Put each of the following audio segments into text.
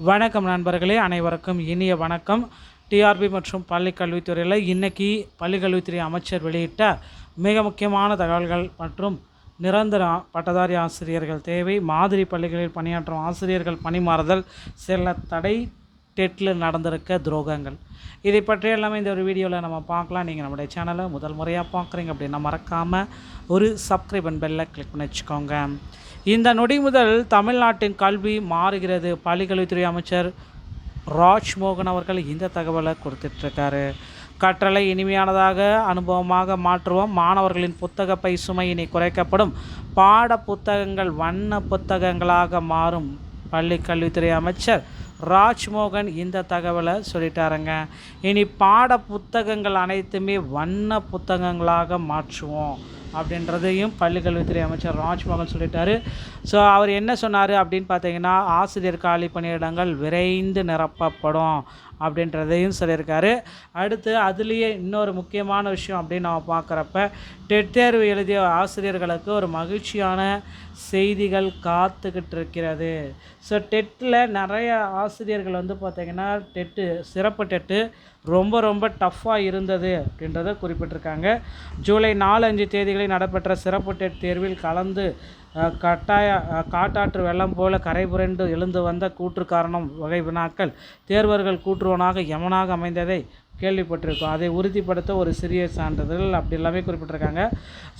வணக்கம் நண்பர்களே, அனைவருக்கும் இனிய வணக்கம். டிஆர்பி மற்றும் பள்ளி கல்வித்துறையில் இன்றைக்கி பள்ளிக்கல்வித்துறை அமைச்சர் வெளியிட்ட மிக முக்கியமான தகவல்கள் மற்றும் நிரந்தர பட்டதாரி ஆசிரியர்கள் தேவை, மாதிரி பள்ளிகளில் பணியாற்றும் ஆசிரியர்கள் பணிமாறுதல், சில தடை, டெட்டில் நடந்திருக்க துரோகங்கள், இதை பற்றி எல்லாமே இந்த ஒரு வீடியோவில் நம்ம பார்க்கலாம். நீங்கள் நம்முடைய சேனலை முதல் முறையாக பார்க்குறீங்க அப்படின்னா மறக்காமல் ஒரு சப்ஸ்கிரைப் அண்ட் பெல்லை கிளிக் பண்ணி வச்சுக்கோங்க. இந்த நொடி முதல் தமிழ்நாட்டின் கல்வி மாறுகிறது. பள்ளிக்கல்வித்துறை அமைச்சர் ராஜ்மோகன் அவர்கள் இந்த தகவலை கொடுத்துட்ருக்காரு. கற்றலை இனிமையானதாக அனுபவமாக மாற்றுவோம். மாணவர்களின் புத்தக பை சுமையினை குறைக்கப்படும். பாட புத்தகங்கள் வண்ண புத்தகங்களாக மாறும். பள்ளி கல்வித்துறை அமைச்சர் ராஜ்மோகன் இந்த தகவலை சொல்லிட்டாருங்க. இனி பாட புத்தகங்கள் அனைத்துமே வண்ண புத்தகங்களாக மாற்றுவோம் அப்படின்றதையும் பள்ளிக்கல்வித்துறை அமைச்சர் ராஜ்மோகன் சொல்லிட்டாரு. ஸோ அவர் என்ன சொன்னார் அப்படின்னு பார்த்தீங்கன்னா, ஆசிரியர் காலி பணியிடங்கள் விரைந்து நிரப்பப்படும் அப்படின்றதையும் சொல்லியிருக்காரு. அடுத்து அதுலேயே இன்னொரு முக்கியமான விஷயம் அப்படின்னு நம்ம பார்க்குறப்ப, டெட் தேர்வு எழுதிய ஆசிரியர்களுக்கு ஒரு மகிழ்ச்சியான செய்திகள் காத்துக்கிட்டு இருக்கிறது. ஸோ டெட்டில் நிறைய ஆசிரியர்கள் பார்த்திங்கன்னா சிறப்பு டெட்டு ரொம்ப டஃப்பாக இருந்தது அப்படின்றத குறிப்பிட்டிருக்காங்க. ஜூலை 4-5 தேதிகளில் நடைபெற்ற சிறப்பு டெட் தேர்வில் கலந்து காட்டாற்று வெள்ளம் போல கரை புரண்டு எழுந்து வந்த கூற்று காரணம் வகை வினாக்கள் தேர்வர்கள் கூற்றுவனாக யமனாக அமைந்ததை கேள்விப்பட்டிருக்கோம். அதை உறுதிப்படுத்த ஒரு சிறிய சான்றிதழ் அப்படி எல்லாமே குறிப்பிட்டிருக்காங்க.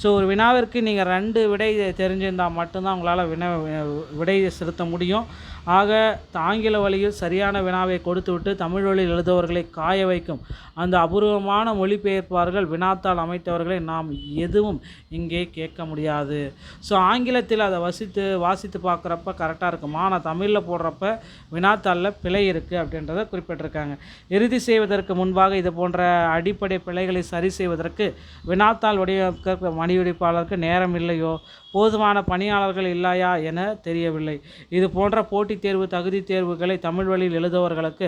ஸோ ஒரு வினாவிற்கு நீங்கள் 2 விடை தெரிஞ்சிருந்தால் மட்டும்தான் உங்களால் விடையை செலுத்த முடியும். ஆக ஆங்கில வழியில் சரியான வினாவை கொடுத்துவிட்டு தமிழ் வழியில் எழுதுவர்களை காய வைக்கும் அந்த அபூர்வமான மொழிபெயர்ப்பார்கள் வினாத்தாள் அமைத்தவர்களை நாம் எதுவும் இங்கே கேட்க முடியாது. ஸோ ஆங்கிலத்தில் அதை வாசித்து பார்க்குறப்ப கரெக்டாக இருக்குமா, ஆனால் தமிழில் போடுறப்ப வினாத்தாளில் பிழை இருக்குது அப்படின்றத குறிப்பிட்டிருக்காங்க. இறுதி செய்வதற்கு முன்பாக இது போன்ற அடிப்படை பிழைகளை சரி செய்வதற்கு வினாத்தாள் வடிவமைப்பாளருக்கு நேரம் இல்லையோ, போதுமான பணியாளர்கள் இல்லையா என தெரியவில்லை. இது போன்ற போட்டித் தேர்வு தகுதி தேர்வுகளை தமிழ் வழியில் எழுதுவர்களுக்கு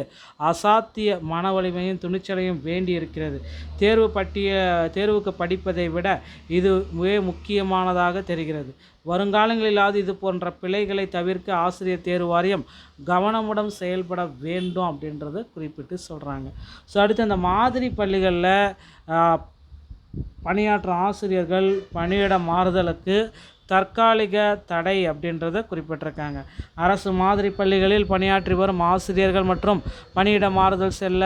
அசாத்திய மன வலிமையும் துணிச்சலையும் வேண்டி இருக்கிறது. தேர்வுக்கு படிப்பதை விட இது மிக முக்கியமானதாக தெரிகிறது. வருங்காலங்களிலாவது இது போன்ற பிழைகளை தவிர்க்க ஆசிரியர் தேர்வு வாரியம் கவனமுடன் செயல்பட வேண்டும் அப்படின்றத குறிப்பிட்டு சொல்கிறாங்க. ஸோ அடுத்து அந்த மாதிரி பள்ளிகளில் பணியாற்றும் ஆசிரியர்கள் பணியிட மாறுதலுக்கு தற்காலிக தடை அப்படின்றத குறிப்பிட்டிருக்காங்க. அரசு மாதிரி பள்ளிகளில் பணியாற்றி வரும் ஆசிரியர்கள் மற்றும் பணியிட மாறுதல் செல்ல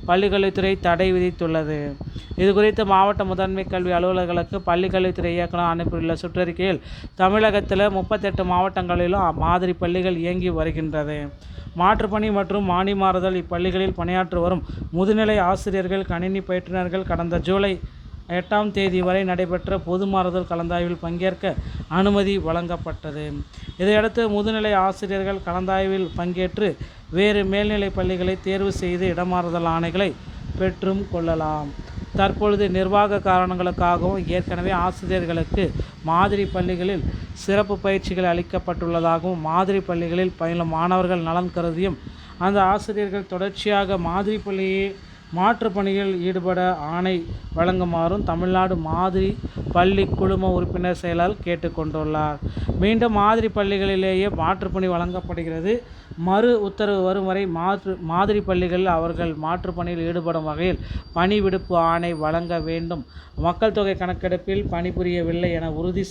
பள்ளிக்கல்வித்துறை தடை விதித்துள்ளது. இது குறித்து மாவட்ட முதன்மை கல்வி அலுவலர்களுக்கு பள்ளிக்கல்வித்துறை இயக்குனர் அனுப்பியுள்ள சுற்றறிக்கையில் தமிழகத்தில் 38 மாவட்டங்களிலும் மாதிரி பள்ளிகள் இயங்கி வருகின்றது. மாற்றுப்பணி மற்றும் மாணி மாறுதல் இப்பள்ளிகளில் பணியாற்றி வரும் முதுநிலை ஆசிரியர்கள் கணினி பயிற்றுனர்கள் கடந்த ஜூலை 8ஆம் தேதி வரை நடைபெற்ற பொது மாறுதல் கலந்தாய்வில் பங்கேற்க அனுமதி வழங்கப்பட்டது. இதையடுத்து முதுநிலை ஆசிரியர்கள் கலந்தாய்வில் பங்கேற்று வேறு மேல்நிலை பள்ளிகளை தேர்வு செய்து இடமாறுதல் ஆணைகளை பெற்றும் கொள்ளலாம். தற்பொழுது நிர்வாக காரணங்களுக்காகவும் ஏற்கனவே ஆசிரியர்களுக்கு மாதிரி பள்ளிகளில் சிறப்பு பயிற்சிகள் அளிக்கப்பட்டுள்ளதாகவும் மாதிரி பள்ளிகளில் பயிலும் மாணவர்கள் நலன் கருதியும் அந்த ஆசிரியர்கள் தொடர்ச்சியாக மாதிரி பள்ளியை மாற்றுப்பணியில் ஈடுபட ஆணை வழங்குமாறும் தமிழ்நாடு மாதிரி பள்ளி குழும உறுப்பினர் செயலாளர் கேட்டுக்கொண்டுள்ளார். மீண்டும் மாதிரி பள்ளிகளிலேயே மாற்றுப்பணி வழங்கப்படுகிறது. மறு உத்தரவு வரும் வரை மாதிரி பள்ளிகளில் அவர்கள் மாற்றுப்பணியில் ஈடுபடும் வகையில் பணி விடுப்பு ஆணை வழங்க வேண்டும். மக்கள் தொகை கணக்கெடுப்பில் பணிபுரியவில்லை என உறுதி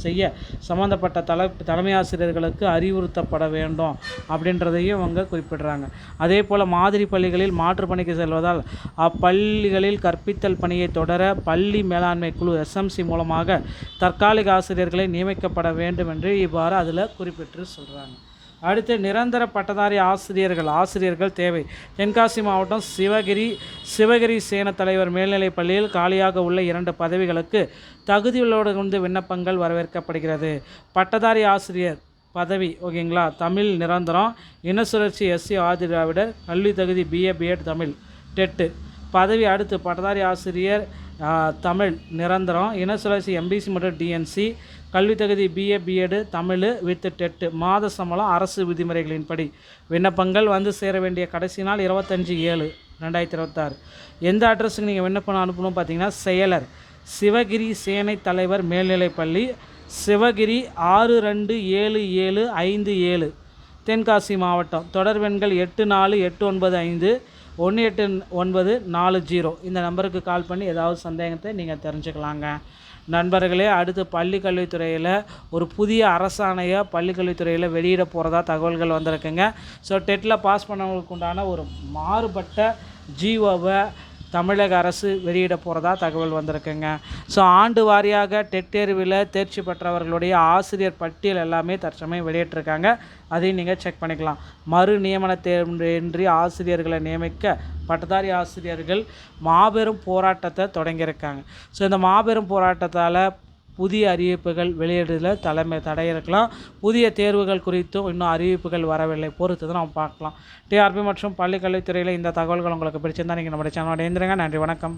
செய்ய சம்பந்தப்பட்ட தலைமை ஆசிரியர்களுக்கு அறிவுறுத்தப்பட வேண்டும் அப்படின்றதையும் அவங்க குறிப்பிடுறாங்க. அதே போல் மாதிரி பள்ளிகளில் மாற்றுப்பணிக்கு செல்வதால் அப்பள்ளிகளில் கற்பித்தல் பணியை தொடர பள்ளி மேலாண்மை குழு SMC மூலமாக தற்காலிக ஆசிரியர்களை நியமிக்கப்பட வேண்டும் என்று இவ்வாறு அதில் குறிப்பிட்டு சொல்கிறாங்க. அடுத்து நிரந்தர பட்டதாரி ஆசிரியர்கள் தேவை. தென்காசி மாவட்டம் சிவகிரி சேன தலைவர் மேல்நிலைப் பள்ளியில் காலியாக உள்ள 2 பதவிகளுக்கு தகுதியுள்ளோடு விண்ணப்பங்கள் வரவேற்கப்படுகிறது. பட்டதாரி ஆசிரியர் பதவி ஓகேங்களா, தமிழ் நிரந்தரம், இனசுழற்சி SC ஆதி திராவிடர், கல்வி தகுதி BA B.Ed தமிழ் டெட்டு பதவி. அடுத்து பட்டதாரி ஆசிரியர் தமிழ் நிரந்தரம், இனசுழற்சி MBC மற்றும் DNC, கல்வி தகுதி BA B.Ed Tamil with TET, மாத சம்பளம் அரசு விதிமுறைகளின்படி. விண்ணப்பங்கள் சேர வேண்டிய கடைசி நாள் 25/7/2026. எந்த அட்ரஸுக்கு நீங்கள் விண்ணப்பம் அனுப்பணும் பார்த்தீங்கன்னா, செயலர் சிவகிரி சேனை தலைவர் மேல்நிலைப்பள்ளி, சிவகிரி 627757 தென்காசி மாவட்டம். தொடர்பெண்கள் 8489518940 இந்த நம்பருக்கு கால் பண்ணி ஏதாவது சந்தேகத்தை நீங்கள் தெரிஞ்சுக்கலாங்க. நண்பர்களே, அடுத்து பள்ளிக்கல்வித்துறையில் ஒரு புதிய அரசாணையை பள்ளிக்கல்வித்துறையில் வெளியிட போகிறதா தகவல்கள் வந்திருக்குங்க. ஸோ டெட்டில் பாஸ் பண்ணவங்களுக்கு உண்டான ஒரு மாறுபட்ட ஜிஓவை தமிழக அரசு வெளியிட போகிறதா தகவல் வந்திருக்குங்க. ஸோ ஆண்டு வாரியாக டெட் தேர்வில் தேர்ச்சி பெற்றவர்களுடைய ஆசிரியர் பட்டியல் எல்லாமே தற்சமயம் வெளியிட்டிருக்காங்க. அதையும் நீங்கள் செக் பண்ணிக்கலாம். மறு நியமன தேர்வின்றி ஆசிரியர்களை நியமிக்க பட்டதாரி ஆசிரியர்கள் மாபெரும் போராட்டத்தை தொடங்கியிருக்காங்க. ஸோ இந்த மாபெரும் போராட்டத்தால் புதிய அறிவிப்புகள் வெளியிடுதல தடை இருக்கலாம். புதிய தேர்வுகள் குறித்தும் இன்னும் அறிவிப்புகள் வரவில்லை. பொறுத்து தான் நம்ம பார்க்கலாம். டிஆர்பி மற்றும் பள்ளிக்கல்வித்துறையில் இந்த தகவல்கள் உங்களுக்கு பிடிச்சிருந்தால் நீங்கள் நம்முடைய சேனலோட இணைந்திருங்க. நன்றி, வணக்கம்.